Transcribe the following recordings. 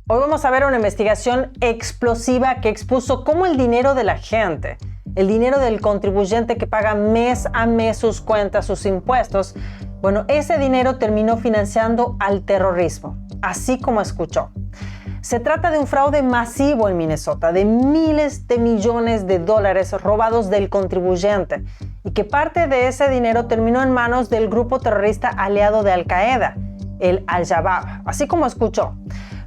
Hoy vamos a ver una investigación explosiva que expuso cómo el dinero de la gente, el dinero del contribuyente que paga mes a mes sus cuentas, sus impuestos, ese dinero terminó financiando al terrorismo, así como escuchó. Se trata de un fraude masivo en Minnesota, de miles de millones de dólares robados del contribuyente y que parte de ese dinero terminó en manos del grupo terrorista aliado de Al-Qaeda, el Al-Shabaab, así como escuchó.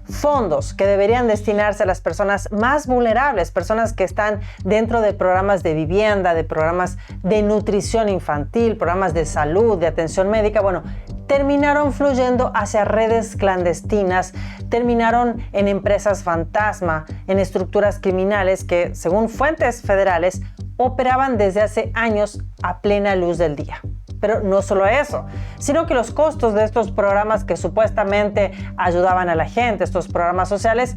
Fondos que deberían destinarse a las personas más vulnerables, personas que están dentro de programas de vivienda, de programas de nutrición infantil, programas de salud, de atención médica, terminaron fluyendo hacia redes clandestinas, terminaron en empresas fantasma, en estructuras criminales que, según fuentes federales, operaban desde hace años a plena luz del día. Pero no solo eso, sino que los costos de estos programas que supuestamente ayudaban a la gente, estos programas sociales,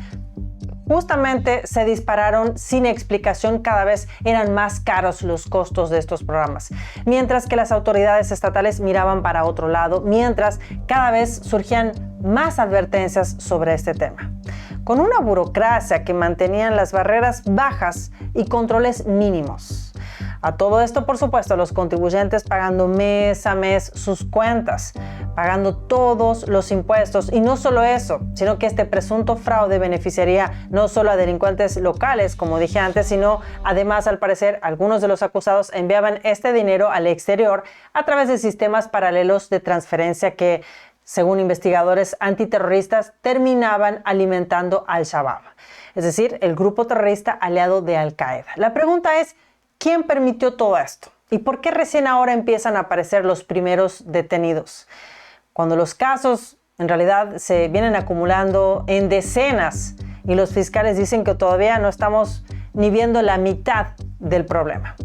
justamente se dispararon sin explicación. Cada vez eran más caros los costos de estos programas, mientras que las autoridades estatales miraban para otro lado, mientras cada vez surgían más advertencias sobre este tema. Con una burocracia que mantenían las barreras bajas y controles mínimos. A todo esto, por supuesto, los contribuyentes pagando mes a mes sus cuentas, pagando todos los impuestos. Y no solo eso, sino que este presunto fraude beneficiaría no solo a delincuentes locales, como dije antes, sino además, al parecer, algunos de los acusados enviaban este dinero al exterior a través de sistemas paralelos de transferencia que, según investigadores antiterroristas, terminaban alimentando al Al-Shabaab, es decir, el grupo terrorista aliado de Al-Qaeda. La pregunta es, ¿quién permitió todo esto? ¿Y por qué recién ahora empiezan a aparecer los primeros detenidos? Cuando los casos en realidad se vienen acumulando en decenas y los fiscales dicen que todavía no estamos ni viendo la mitad del problema.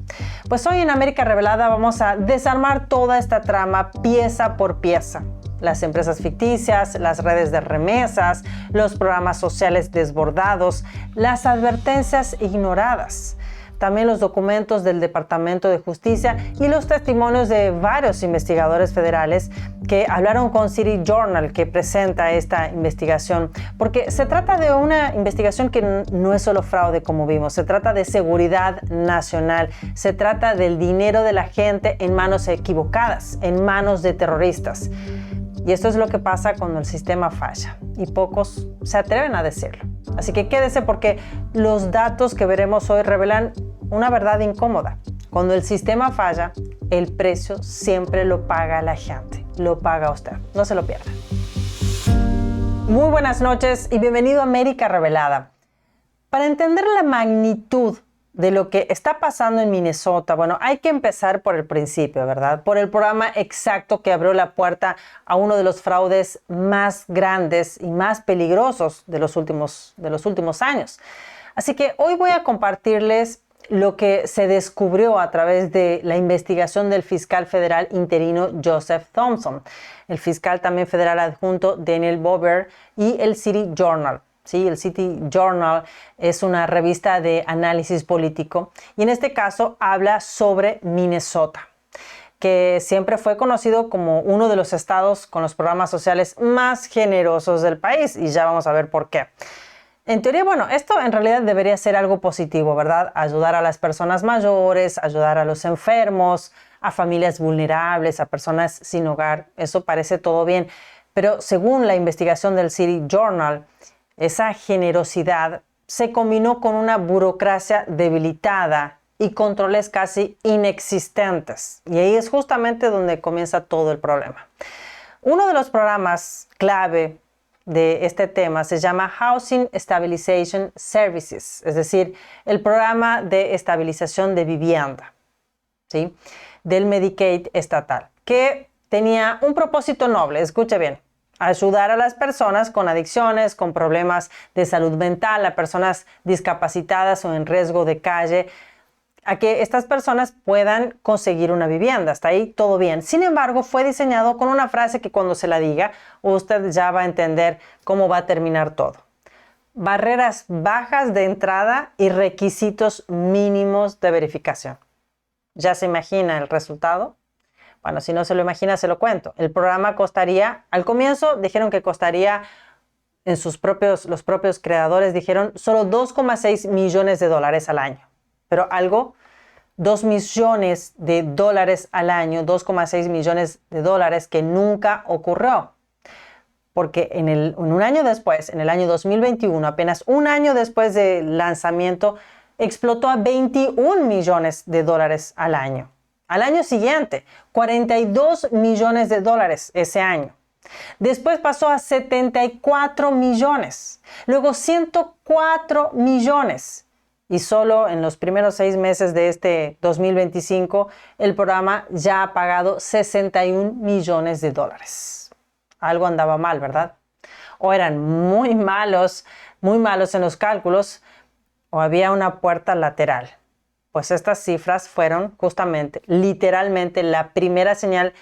Pues hoy en América Revelada vamos a desarmar toda esta trama pieza por pieza. Las empresas ficticias, las redes de remesas, los programas sociales desbordados, las advertencias ignoradas. También los documentos del Departamento de Justicia y los testimonios de varios investigadores federales que hablaron con City Journal, que presenta esta investigación, porque se trata de una investigación que no es solo fraude, como vimos, se trata de seguridad nacional, se trata del dinero de la gente en manos equivocadas, en manos de terroristas. Y esto es lo que pasa cuando el sistema falla, y pocos se atreven a decirlo. Así que quédese porque los datos que veremos hoy revelan una verdad incómoda. Cuando el sistema falla, el precio siempre lo paga la gente, lo paga usted. No se lo pierda. Muy buenas noches y bienvenido a América Revelada. Para entender la magnitud de lo que está pasando en Minnesota, hay que empezar por el principio, ¿verdad? Por el programa exacto que abrió la puerta a uno de los fraudes más grandes y más peligrosos de los últimos años. Así que hoy voy a compartirles lo que se descubrió a través de la investigación del fiscal federal interino Joseph Thompson, el fiscal también federal adjunto Daniel Bober y el City Journal. Sí, el City Journal es una revista de análisis político y en este caso habla sobre Minnesota, que siempre fue conocido como uno de los estados con los programas sociales más generosos del país y ya vamos a ver por qué. En teoría, esto en realidad debería ser algo positivo, ¿verdad? Ayudar a las personas mayores, ayudar a los enfermos, a familias vulnerables, a personas sin hogar. Eso parece todo bien. Pero según la investigación del City Journal, esa generosidad se combinó con una burocracia debilitada y controles casi inexistentes. Y ahí es justamente donde comienza todo el problema. Uno de los programas clave de este tema se llama Housing Stabilization Services, es decir, el programa de estabilización de vivienda, ¿sí?, del Medicaid estatal, que tenía un propósito noble, escuche bien, ayudar a las personas con adicciones, con problemas de salud mental, a personas discapacitadas o en riesgo de calle, a que estas personas puedan conseguir una vivienda. Hasta ahí todo bien. Sin embargo, fue diseñado con una frase que cuando se la diga, usted ya va a entender cómo va a terminar todo. Barreras bajas de entrada y requisitos mínimos de verificación. ¿Ya se imagina el resultado? Bueno, si no se lo imagina, se lo cuento. El programa costaría, al comienzo dijeron que costaría los propios creadores dijeron solo 2,6 millones de dólares al año. Pero 2 millones de dólares al año, 2,6 millones de dólares que nunca ocurrió. Porque en un año después, en el año 2021, apenas un año después del lanzamiento, explotó a 21 millones de dólares al año. Al año siguiente, 42 millones de dólares ese año. Después pasó a 74 millones, luego 104 millones. Y solo en los primeros 6 meses de este 2025, el programa ya ha pagado 61 millones de dólares. Algo andaba mal, ¿verdad? O eran muy malos en los cálculos, o había una puerta lateral. Pues estas cifras fueron justamente, literalmente, la primera señal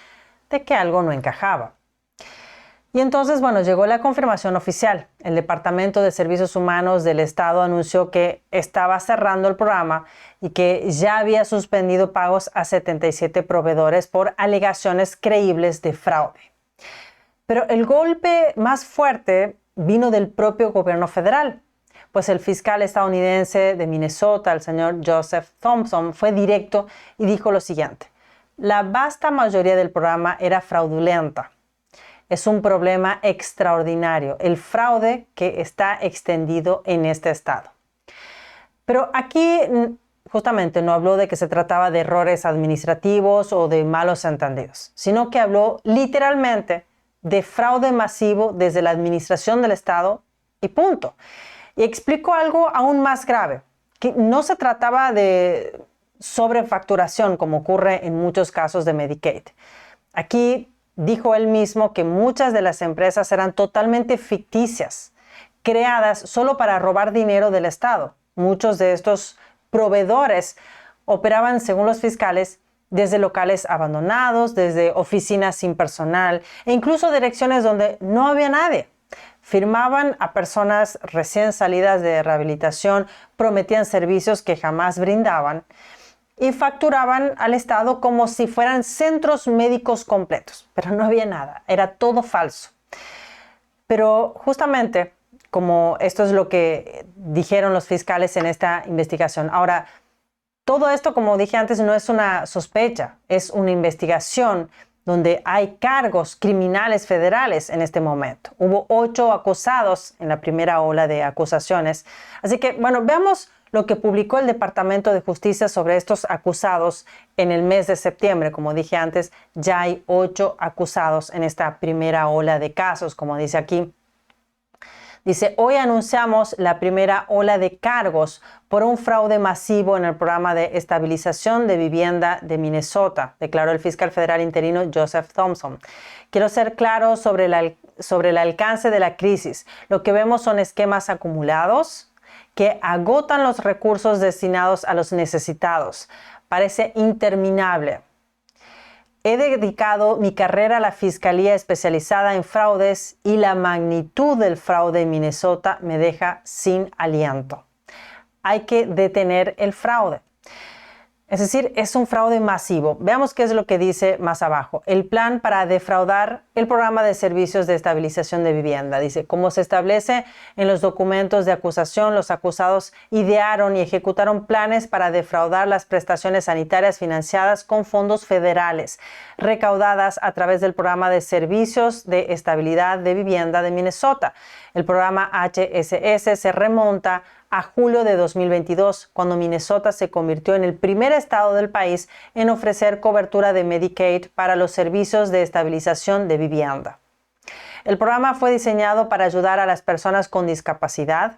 de que algo no encajaba. Y entonces, bueno, llegó la confirmación oficial. El Departamento de Servicios Humanos del Estado anunció que estaba cerrando el programa y que ya había suspendido pagos a 77 proveedores por alegaciones creíbles de fraude. Pero el golpe más fuerte vino del propio gobierno federal, pues el fiscal estadounidense de Minnesota, el señor Joseph Thompson, fue directo y dijo lo siguiente: la vasta mayoría del programa era fraudulenta. Es un problema extraordinario, el fraude que está extendido en este estado. Pero aquí justamente no habló de que se trataba de errores administrativos o de malos entendidos, sino que habló literalmente de fraude masivo desde la administración del Estado y punto. Y explicó algo aún más grave, que no se trataba de sobrefacturación como ocurre en muchos casos de Medicaid. Aquí dijo él mismo que muchas de las empresas eran totalmente ficticias, creadas solo para robar dinero del Estado. Muchos de estos proveedores operaban, según los fiscales, desde locales abandonados, desde oficinas sin personal e incluso direcciones donde no había nadie. Firmaban a personas recién salidas de rehabilitación, prometían servicios que jamás brindaban y facturaban al Estado como si fueran centros médicos completos. Pero no había nada, era todo falso. Pero justamente, como esto es lo que dijeron los fiscales en esta investigación. Ahora, todo esto, como dije antes, no es una sospecha, es una investigación donde hay cargos criminales federales en este momento. Hubo 8 acusados en la primera ola de acusaciones. Así que, bueno, veamos lo que publicó el Departamento de Justicia sobre estos acusados en el mes de septiembre. Como dije antes, ya hay 8 acusados en esta primera ola de casos, como dice aquí. Dice, hoy anunciamos la primera ola de cargos por un fraude masivo en el programa de estabilización de vivienda de Minnesota, declaró el fiscal federal interino Joseph Thompson. Quiero ser claro sobre el alcance de la crisis. Lo que vemos son esquemas acumulados que agotan los recursos destinados a los necesitados. Parece interminable. He dedicado mi carrera a la Fiscalía especializada en fraudes y la magnitud del fraude en Minnesota me deja sin aliento. Hay que detener el fraude. Es decir, es un fraude masivo. Veamos qué es lo que dice más abajo. El plan para defraudar el programa de servicios de estabilización de vivienda. Dice, como se establece en los documentos de acusación, los acusados idearon y ejecutaron planes para defraudar las prestaciones sanitarias financiadas con fondos federales, recaudadas a través del programa de servicios de estabilidad de vivienda de Minnesota. El programa HSS se remonta a julio de 2022, cuando Minnesota se convirtió en el primer estado del país en ofrecer cobertura de Medicaid para los servicios de estabilización de vivienda. El programa fue diseñado para ayudar a las personas con discapacidad,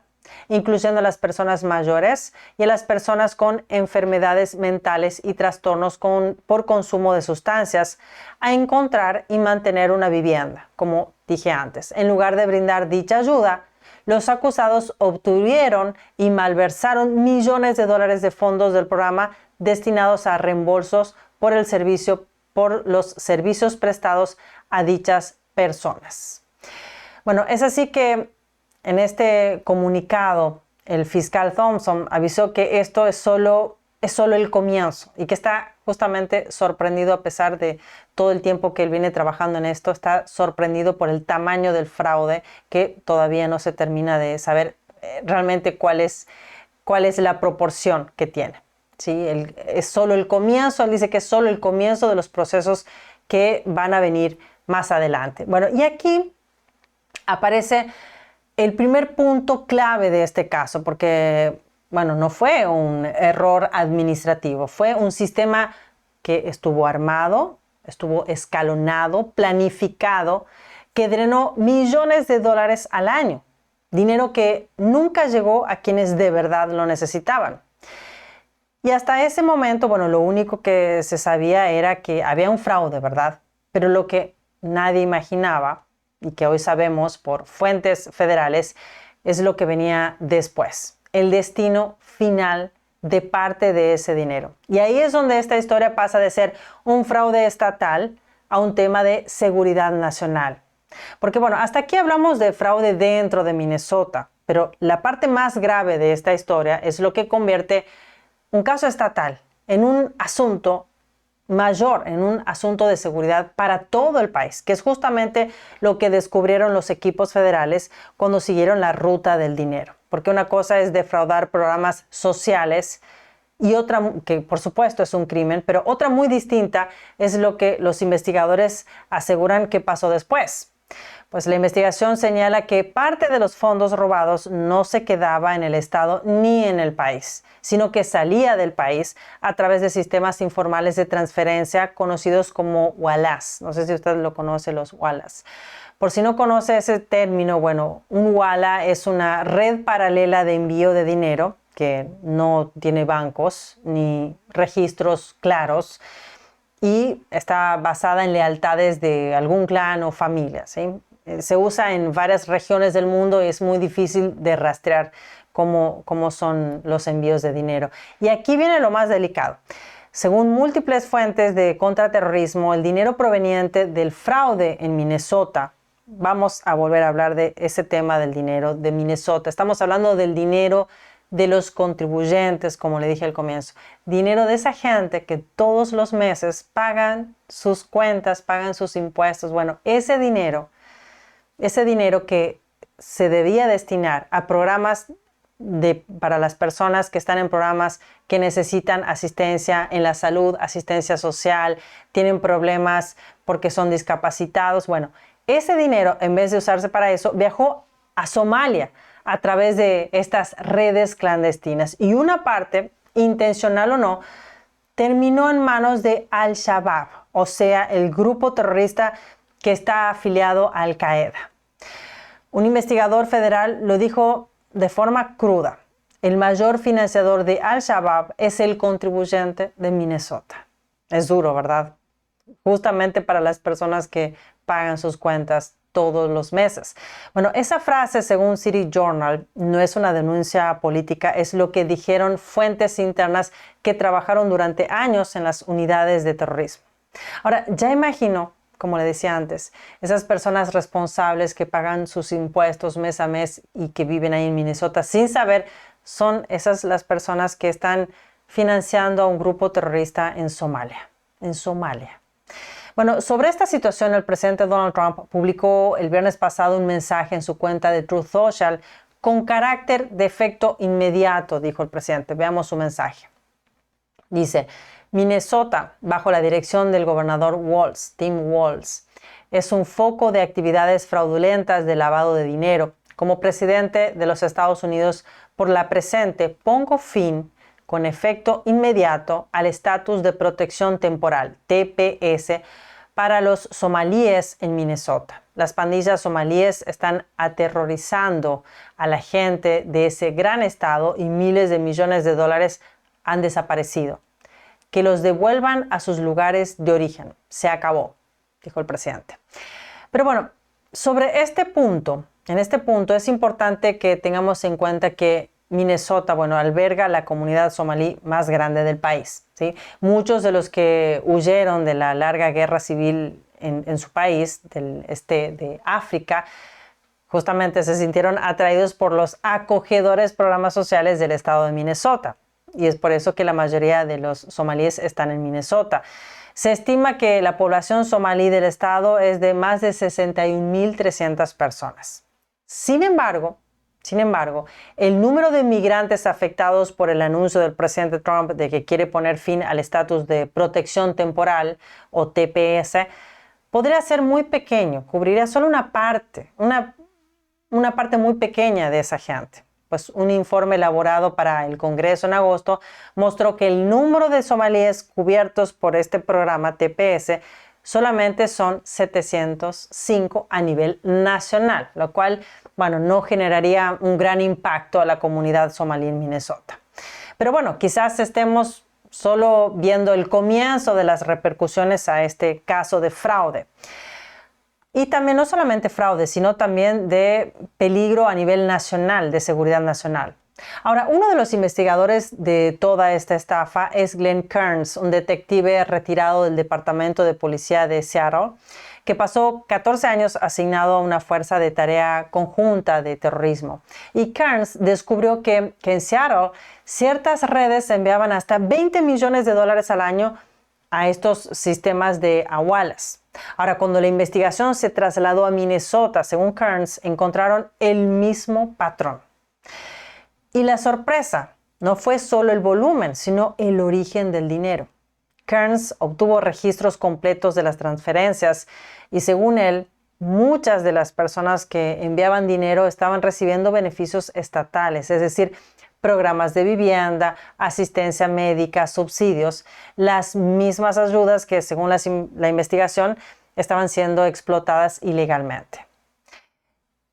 incluyendo a las personas mayores y a las personas con enfermedades mentales y trastornos por consumo de sustancias, a encontrar y mantener una vivienda, como dije antes. En lugar de brindar dicha ayuda, los acusados obtuvieron y malversaron millones de dólares de fondos del programa destinados a reembolsos por los servicios prestados a dichas personas. Bueno, es así que en este comunicado el fiscal Thompson avisó que esto es solo es solo el comienzo y que está justamente sorprendido a pesar de todo el tiempo que él viene trabajando en esto, está sorprendido por el tamaño del fraude que todavía no se termina de saber realmente cuál es la proporción que tiene. ¿Sí? Es solo el comienzo, él dice que es solo el comienzo de los procesos que van a venir más adelante. Bueno, y aquí aparece el primer punto clave de este caso, porque, bueno, no fue un error administrativo, fue un sistema que estuvo armado, estuvo escalonado, planificado, que drenó millones de dólares al año, dinero que nunca llegó a quienes de verdad lo necesitaban. Y hasta ese momento, bueno, lo único que se sabía era que había un fraude, ¿verdad? Pero lo que nadie imaginaba, y que hoy sabemos por fuentes federales, es lo que venía después, el destino final de parte de ese dinero. Y ahí es donde esta historia pasa de ser un fraude estatal a un tema de seguridad nacional. Porque bueno, hasta aquí hablamos de fraude dentro de Minnesota, pero la parte más grave de esta historia es lo que convierte un caso estatal en un asunto mayor, en un asunto de seguridad para todo el país, que es justamente lo que descubrieron los equipos federales cuando siguieron la ruta del dinero. Porque una cosa es defraudar programas sociales y otra, que por supuesto es un crimen, pero otra muy distinta es lo que los investigadores aseguran que pasó después. Pues la investigación señala que parte de los fondos robados no se quedaba en el estado ni en el país, sino que salía del país a través de sistemas informales de transferencia conocidos como WALAs. No sé si usted lo conoce, los WALAs. Por si no conoce ese término, bueno, un WALA es una red paralela de envío de dinero que no tiene bancos ni registros claros y está basada en lealtades de algún clan o familia, ¿sí? Se usa en varias regiones del mundo y es muy difícil de rastrear cómo son los envíos de dinero. Y aquí viene lo más delicado. Según múltiples fuentes de contraterrorismo, el dinero proveniente del fraude en Minnesota, vamos a volver a hablar de ese tema del dinero de Minnesota. Estamos hablando del dinero de los contribuyentes, como le dije al comienzo. Dinero de esa gente que todos los meses pagan sus cuentas, pagan sus impuestos. Bueno, ese dinero que se debía destinar a programas para las personas que están en programas que necesitan asistencia en la salud, asistencia social, tienen problemas porque son discapacitados. Bueno, ese dinero, en vez de usarse para eso, viajó a Somalia a través de estas redes clandestinas. Y una parte, intencional o no, terminó en manos de Al-Shabaab, o sea, el grupo terrorista que está afiliado a Al-Qaeda. Un investigador federal lo dijo de forma cruda. El mayor financiador de Al-Shabaab es el contribuyente de Minnesota. Es duro, ¿verdad? Justamente para las personas que pagan sus cuentas todos los meses. Bueno, esa frase, según City Journal, no es una denuncia política, es lo que dijeron fuentes internas que trabajaron durante años en las unidades de terrorismo. Ahora, ya imagino, como le decía antes, esas personas responsables que pagan sus impuestos mes a mes y que viven ahí en Minnesota sin saber, son esas las personas que están financiando a un grupo terrorista en Somalia. Bueno, sobre esta situación, el presidente Donald Trump publicó el viernes pasado un mensaje en su cuenta de Truth Social con carácter de efecto inmediato, dijo el presidente. Veamos su mensaje. Dice: Minnesota, bajo la dirección del gobernador Tim Walz, es un foco de actividades fraudulentas de lavado de dinero. Como presidente de los Estados Unidos, por la presente, pongo fin con efecto inmediato al estatus de protección temporal, TPS, para los somalíes en Minnesota. Las pandillas somalíes están aterrorizando a la gente de ese gran estado y miles de millones de dólares han desaparecido. Que los devuelvan a sus lugares de origen. Se acabó, dijo el presidente. Pero bueno, sobre en este punto es importante que tengamos en cuenta que Minnesota, alberga la comunidad somalí más grande del país, ¿sí? Muchos de los que huyeron de la larga guerra civil en su país, del este de África, justamente se sintieron atraídos por los acogedores programas sociales del estado de Minnesota. y es por eso que la mayoría de los somalíes están en Minnesota. Se estima que la población somalí del estado es de más de 61.300 personas. Sin embargo, el número de migrantes afectados por el anuncio del presidente Trump de que quiere poner fin al estatus de protección temporal o TPS podría ser muy pequeño, cubriría solo una parte muy pequeña de esa gente. Pues un informe elaborado para el Congreso en agosto mostró que el número de somalíes cubiertos por este programa TPS solamente son 705 a nivel nacional, lo cual, bueno, no generaría un gran impacto a la comunidad somalí en Minnesota. Pero bueno, quizás estemos solo viendo el comienzo de las repercusiones a este caso de fraude. Y también no solamente fraude, sino también de peligro a nivel nacional, de seguridad nacional. Ahora, uno de los investigadores de toda esta estafa es Glenn Kearns, un detective retirado del Departamento de Policía de Seattle, que pasó 14 años asignado a una fuerza de tarea conjunta de terrorismo. Y Kearns descubrió que en Seattle ciertas redes enviaban hasta $20 millones al año a estos sistemas de Awalas. Ahora, cuando la investigación se trasladó a Minnesota, según Kearns, encontraron el mismo patrón. Y la sorpresa no fue solo el volumen, sino el origen del dinero. Kearns obtuvo registros completos de las transferencias y, según él, muchas de las personas que enviaban dinero estaban recibiendo beneficios estatales, es decir, programas de vivienda, asistencia médica, subsidios, las mismas ayudas que, según la investigación, estaban siendo explotadas ilegalmente.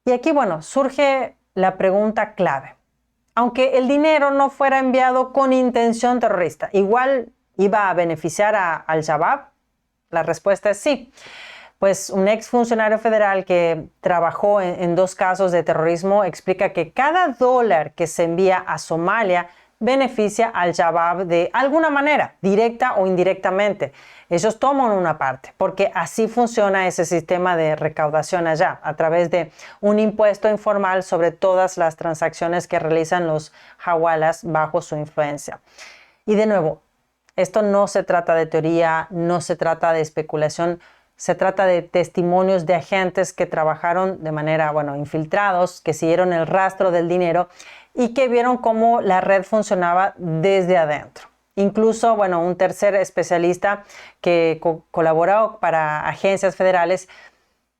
Y aquí, bueno, surge la pregunta clave. Aunque el dinero no fuera enviado con intención terrorista, ¿igual iba a beneficiar a Al-Shabaab? La respuesta es sí. Pues un exfuncionario federal que trabajó en 2 casos de terrorismo explica que cada dólar que se envía a Somalia beneficia al Al-Shabaab de alguna manera, directa o indirectamente. Ellos toman una parte, porque así funciona ese sistema de recaudación allá, a través de un impuesto informal sobre todas las transacciones que realizan los hawalas bajo su influencia. Y de nuevo, esto no se trata de teoría, no se trata de especulación, se trata de testimonios de agentes que trabajaron de manera, infiltrados, que siguieron el rastro del dinero y que vieron cómo la red funcionaba desde adentro. Incluso, un tercer especialista que colaboró para agencias federales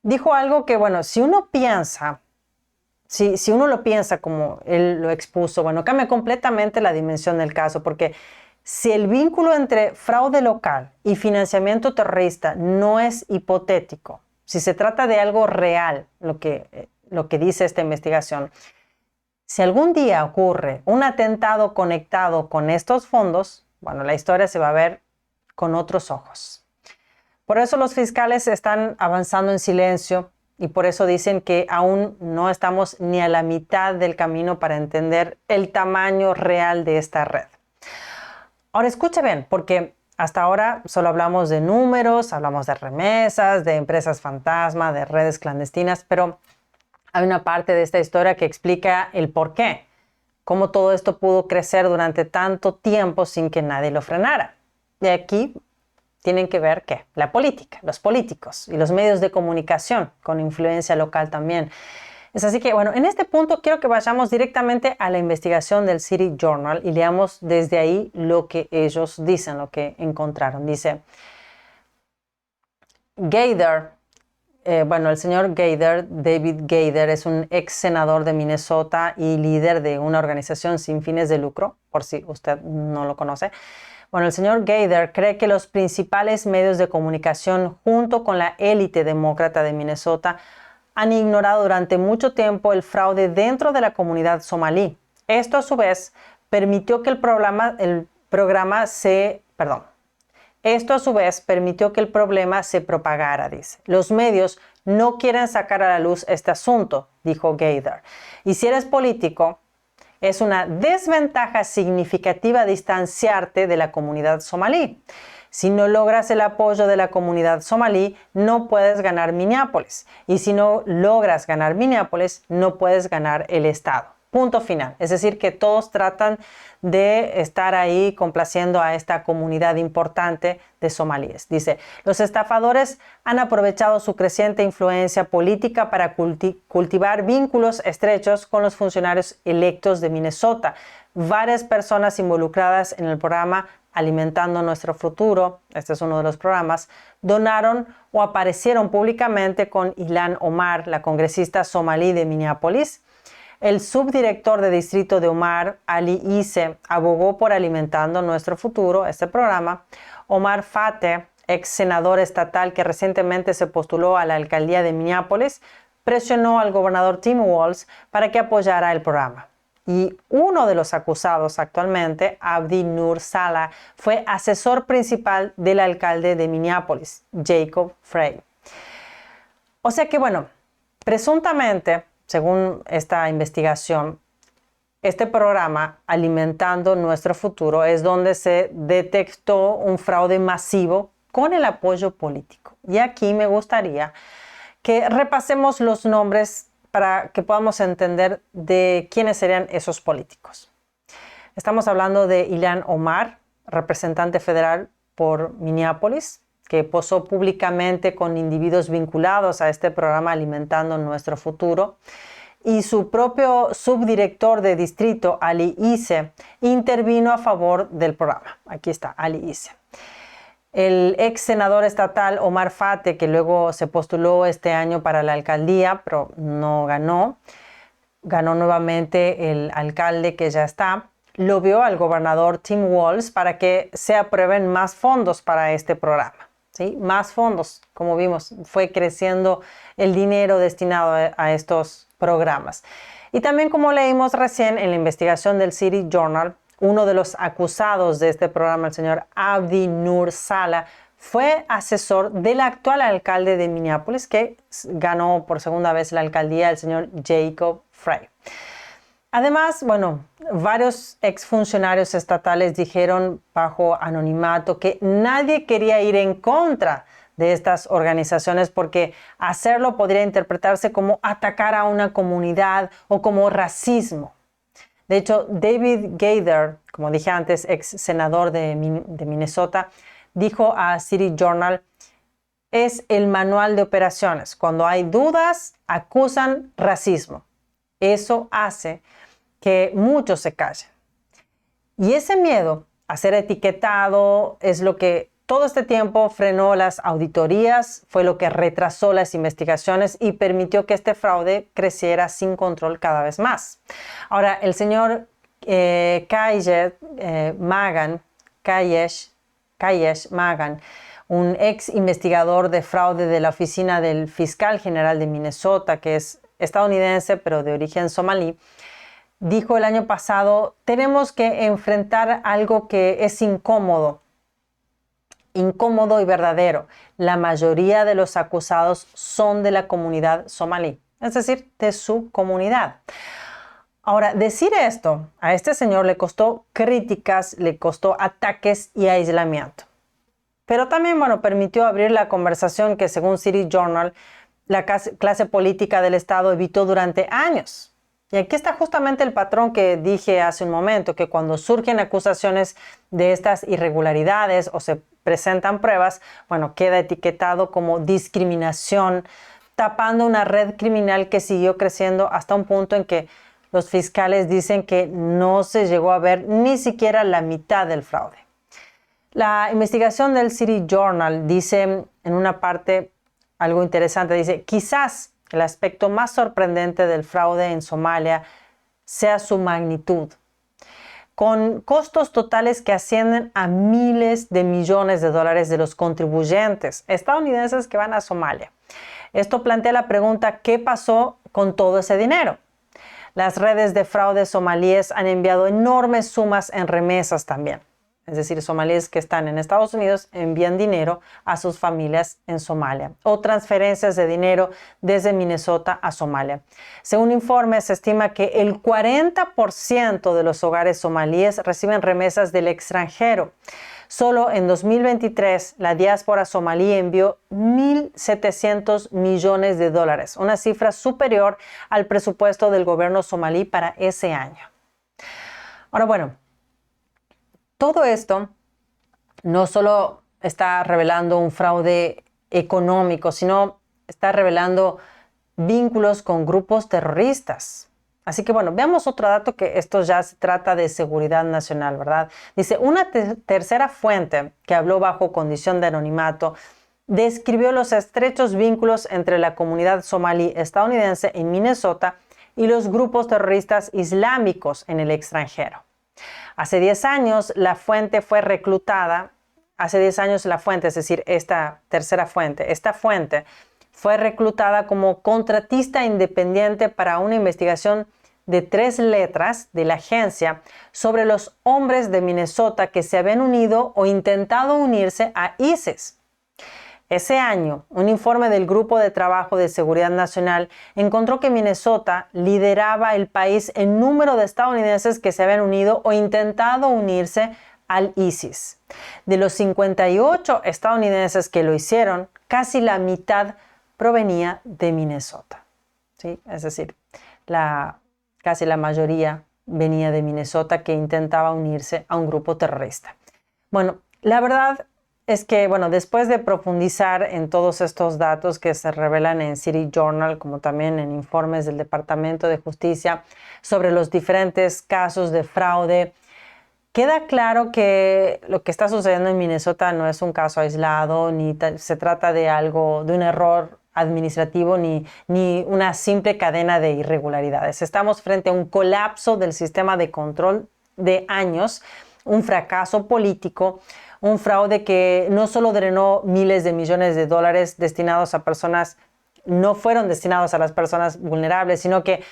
dijo algo que, si uno lo piensa como él lo expuso, cambia completamente la dimensión del caso, porque si el vínculo entre fraude local y financiamiento terrorista no es hipotético, si se trata de algo real, lo que dice esta investigación, si algún día ocurre un atentado conectado con estos fondos, la historia se va a ver con otros ojos. Por eso los fiscales están avanzando en silencio y por eso dicen que aún no estamos ni a la mitad del camino para entender el tamaño real de esta red. Ahora escuche bien, porque hasta ahora solo hablamos de números, hablamos de remesas, de empresas fantasma, de redes clandestinas, pero hay una parte de esta historia que explica el por qué, cómo todo esto pudo crecer durante tanto tiempo sin que nadie lo frenara. Y aquí tienen que ver ¿qué? La política, los políticos y los medios de comunicación con influencia local también. Es así que, en este punto quiero que vayamos directamente a la investigación del City Journal y leamos desde ahí lo que ellos dicen, lo que encontraron. Dice, Gaither, el señor Gaither, David Gaither, es un ex senador de Minnesota y líder de una organización sin fines de lucro, por si usted no lo conoce. El señor Gaither cree que los principales medios de comunicación, junto con la élite demócrata de Minnesota, han ignorado durante mucho tiempo el fraude dentro de la comunidad somalí. Esto, a su vez, permitió que el problema se propagara, dice. Los medios no quieren sacar a la luz este asunto, dijo Gaither. Y si eres político, es una desventaja significativa distanciarte de la comunidad somalí. Si no logras el apoyo de la comunidad somalí, no puedes ganar Minneapolis. Y si no logras ganar Minneapolis, no puedes ganar el estado. Punto final. Es decir, que todos tratan de estar ahí complaciendo a esta comunidad importante de somalíes. Dice, los estafadores han aprovechado su creciente influencia política para cultivar vínculos estrechos con los funcionarios electos de Minnesota. Varias personas involucradas en el programa Alimentando Nuestro Futuro, este es uno de los programas, donaron o aparecieron públicamente con Ilhan Omar, la congresista somalí de Minneapolis. El subdirector de distrito de Omar, Ali Isse, abogó por Alimentando Nuestro Futuro, este programa. Omar Fateh, ex senador estatal que recientemente se postuló a la alcaldía de Minneapolis, presionó al gobernador Tim Walz para que apoyara el programa. Y uno de los acusados actualmente, Abdi Nur Salah, fue asesor principal del alcalde de Minneapolis, Jacob Frey. O sea que, bueno, presuntamente, según esta investigación, este programa, Alimentando Nuestro Futuro, es donde se detectó un fraude masivo con el apoyo político. Y aquí me gustaría que repasemos los nombres para que podamos entender de quiénes serían esos políticos. Estamos hablando de Ilhan Omar, representante federal por Minneapolis, que posó públicamente con individuos vinculados a este programa Alimentando Nuestro Futuro. Y su propio subdirector de distrito, Ali Isse, intervino a favor del programa. Aquí está, Ali Isse. El ex senador estatal Omar Fateh, que luego se postuló este año para la alcaldía, pero no ganó. Ganó nuevamente el alcalde que ya está. Lobió al gobernador Tim Walz para que se aprueben más fondos para este programa. ¿Sí? Más fondos, como vimos, fue creciendo el dinero destinado a estos programas. Y también, como leímos recién en la investigación del City Journal, uno de los acusados de este programa, el señor Abdi Nur Salah, fue asesor del actual alcalde de Minneapolis, que ganó por segunda vez la alcaldía, el señor Jacob Frey. Además, bueno, varios exfuncionarios estatales dijeron bajo anonimato que nadie quería ir en contra de estas organizaciones porque hacerlo podría interpretarse como atacar a una comunidad o como racismo. De hecho, David Gaither, como dije antes, ex senador de Minnesota, dijo a City Journal, es el manual de operaciones. Cuando hay dudas, acusan racismo. Eso hace que muchos se callen. Y ese miedo a ser etiquetado es lo que todo este tiempo frenó las auditorías, fue lo que retrasó las investigaciones y permitió que este fraude creciera sin control cada vez más. Ahora, el señor Kayesh Magan, un ex investigador de fraude de la oficina del fiscal general de Minnesota, que es estadounidense pero de origen somalí, dijo el año pasado, tenemos que enfrentar algo que es incómodo y verdadero. La mayoría de los acusados son de la comunidad somalí, es decir, de su comunidad. Ahora, decir esto a este señor le costó críticas, le costó ataques y aislamiento. Pero también, bueno, permitió abrir la conversación que, según City Journal, la clase política del estado evitó durante años. Y aquí está justamente el patrón que dije hace un momento, que cuando surgen acusaciones de estas irregularidades o se presentan pruebas, bueno, queda etiquetado como discriminación, tapando una red criminal que siguió creciendo hasta un punto en que los fiscales dicen que no se llegó a ver ni siquiera la mitad del fraude. La investigación del City Journal dice en una parte algo interesante, dice, quizás el aspecto más sorprendente del fraude en Somalia sea su magnitud, con costos totales que ascienden a miles de millones de dólares de los contribuyentes estadounidenses que van a Somalia. Esto plantea la pregunta, ¿qué pasó con todo ese dinero? Las redes de fraude somalíes han enviado enormes sumas en remesas también. Es decir, somalíes que están en Estados Unidos envían dinero a sus familias en Somalia o transferencias de dinero desde Minnesota a Somalia. Según informes, se estima que el 40% de los hogares somalíes reciben remesas del extranjero. Solo en 2023, la diáspora somalí envió $1.700 millones, una cifra superior al presupuesto del gobierno somalí para ese año. Ahora, bueno, todo esto no solo está revelando un fraude económico, sino está revelando vínculos con grupos terroristas. Así que bueno, veamos otro dato, que esto ya se trata de seguridad nacional, ¿verdad? Dice, una tercera fuente que habló bajo condición de anonimato describió los estrechos vínculos entre la comunidad somalí estadounidense en Minnesota y los grupos terroristas islámicos en el extranjero. Hace 10 años la fuente fue reclutada, es decir, esta tercera fuente, fue reclutada como contratista independiente para una investigación de 3 letras de la agencia sobre los hombres de Minnesota que se habían unido o intentado unirse a ISIS. Ese año, un informe del Grupo de Trabajo de Seguridad Nacional encontró que Minnesota lideraba el país en número de estadounidenses que se habían unido o intentado unirse al ISIS. De los 58 estadounidenses que lo hicieron, casi la mitad provenía de Minnesota. ¿Sí? Es decir, casi la mayoría venía de Minnesota, que intentaba unirse a un grupo terrorista. Bueno, la verdad es que, bueno, después de profundizar en todos estos datos que se revelan en City Journal, como también en informes del Departamento de Justicia sobre los diferentes casos de fraude, queda claro que lo que está sucediendo en Minnesota no es un caso aislado, ni se trata de un error administrativo, ni una simple cadena de irregularidades. Estamos frente a un colapso del sistema de control de años, un fracaso político, un fraude que no solo drenó miles de millones de dólares no fueron destinados a las personas vulnerables, sino que,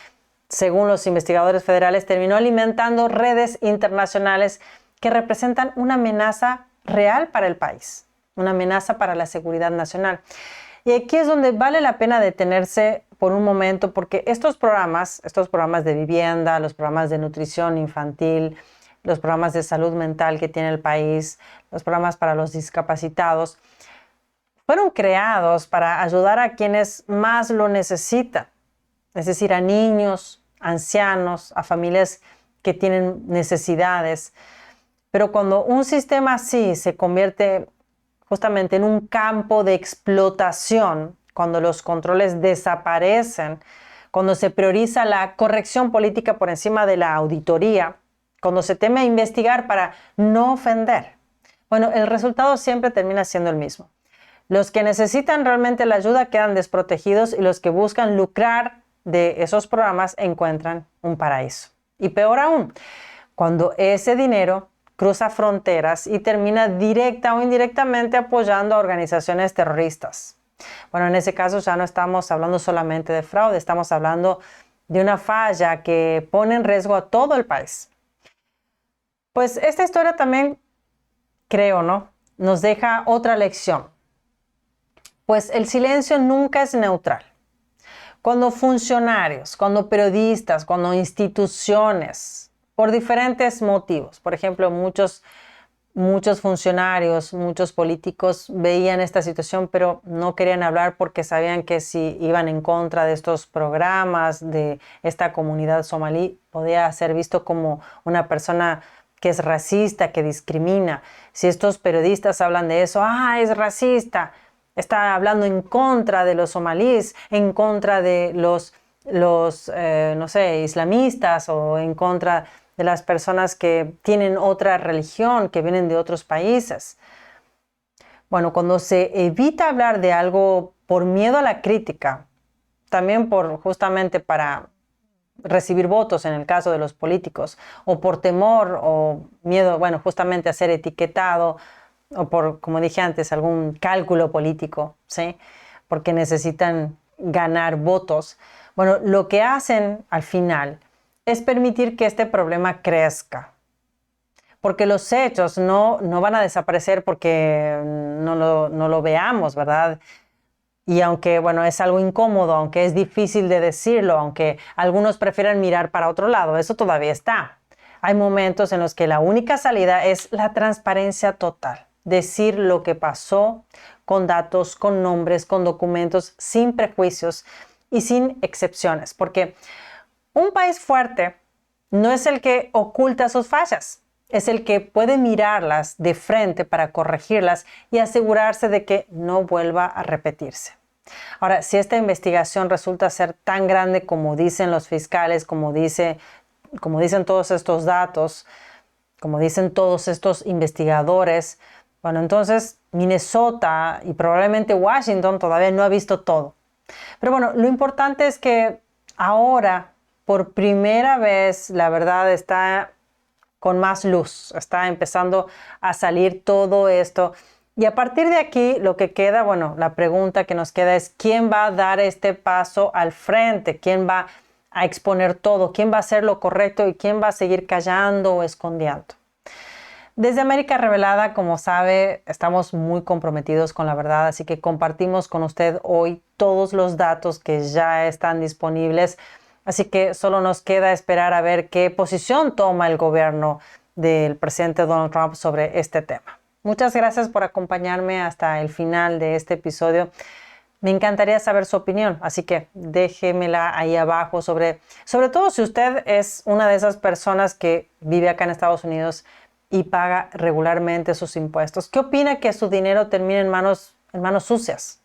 según los investigadores federales, terminó alimentando redes internacionales que representan una amenaza real para el país, una amenaza para la seguridad nacional. Y aquí es donde vale la pena detenerse por un momento, porque estos programas de vivienda, los programas de nutrición infantil, los programas de salud mental que tiene el país, los programas para los discapacitados, fueron creados para ayudar a quienes más lo necesitan, es decir, a niños, ancianos, a familias que tienen necesidades. Pero cuando un sistema así se convierte justamente en un campo de explotación, cuando los controles desaparecen, cuando se prioriza la corrección política por encima de la auditoría, cuando se teme investigar para no ofender, bueno, el resultado siempre termina siendo el mismo. Los que necesitan realmente la ayuda quedan desprotegidos, y los que buscan lucrar de esos programas encuentran un paraíso. Y peor aún, cuando ese dinero cruza fronteras y termina directa o indirectamente apoyando a organizaciones terroristas. Bueno, en ese caso ya no estamos hablando solamente de fraude, estamos hablando de una falla que pone en riesgo a todo el país. Pues esta historia también, creo, ¿no?, nos deja otra lección. Pues el silencio nunca es neutral. Cuando funcionarios, cuando periodistas, cuando instituciones, por diferentes motivos, por ejemplo, muchos funcionarios, muchos políticos veían esta situación, pero no querían hablar porque sabían que si iban en contra de estos programas, de esta comunidad somalí, podía ser visto como una persona que es racista, que discrimina. Si estos periodistas hablan de eso, es racista, está hablando en contra de los somalíes, en contra de los islamistas, o en contra de las personas que tienen otra religión, que vienen de otros países. Bueno, cuando se evita hablar de algo por miedo a la crítica, también justamente para recibir votos en el caso de los políticos, o por temor o miedo, justamente a ser etiquetado, o por, como dije antes, algún cálculo político, ¿sí?, porque necesitan ganar votos. Bueno, lo que hacen al final es permitir que este problema crezca, porque los hechos no van a desaparecer porque no lo veamos, ¿verdad? Y aunque, es algo incómodo, aunque es difícil de decirlo, aunque algunos prefieran mirar para otro lado, eso todavía está. Hay momentos en los que la única salida es la transparencia total. Decir lo que pasó con datos, con nombres, con documentos, sin prejuicios y sin excepciones. Porque un país fuerte no es el que oculta sus fallas, es el que puede mirarlas de frente para corregirlas y asegurarse de que no vuelva a repetirse. Ahora, si esta investigación resulta ser tan grande como dicen los fiscales, como dicen todos estos datos, como dicen todos estos investigadores, bueno, entonces Minnesota y probablemente Washington todavía no ha visto todo. Pero bueno, lo importante es que ahora, por primera vez, la verdad está con más luz, está empezando a salir todo esto. Y a partir de aquí, lo que queda, bueno, la pregunta que nos queda es ¿quién va a dar este paso al frente? ¿Quién va a exponer todo? ¿Quién va a hacer lo correcto y quién va a seguir callando o escondiendo? Desde América Revelada, como sabe, estamos muy comprometidos con la verdad, así que compartimos con usted hoy todos los datos que ya están disponibles. Así que solo nos queda esperar a ver qué posición toma el gobierno del presidente Donald Trump sobre este tema. Muchas gracias por acompañarme hasta el final de este episodio. Me encantaría saber su opinión, así que déjemela ahí abajo sobre todo si usted es una de esas personas que vive acá en Estados Unidos y paga regularmente sus impuestos. ¿Qué opina que su dinero termine en manos sucias,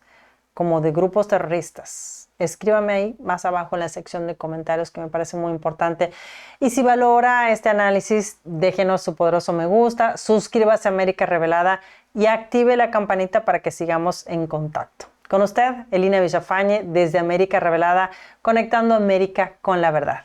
como de grupos terroristas? Escríbame ahí más abajo en la sección de comentarios, que me parece muy importante. Y si valora este análisis, déjenos su poderoso me gusta, suscríbase a América Revelada y active la campanita para que sigamos en contacto. Con usted, Elina Villafañe, desde América Revelada, conectando América con la verdad.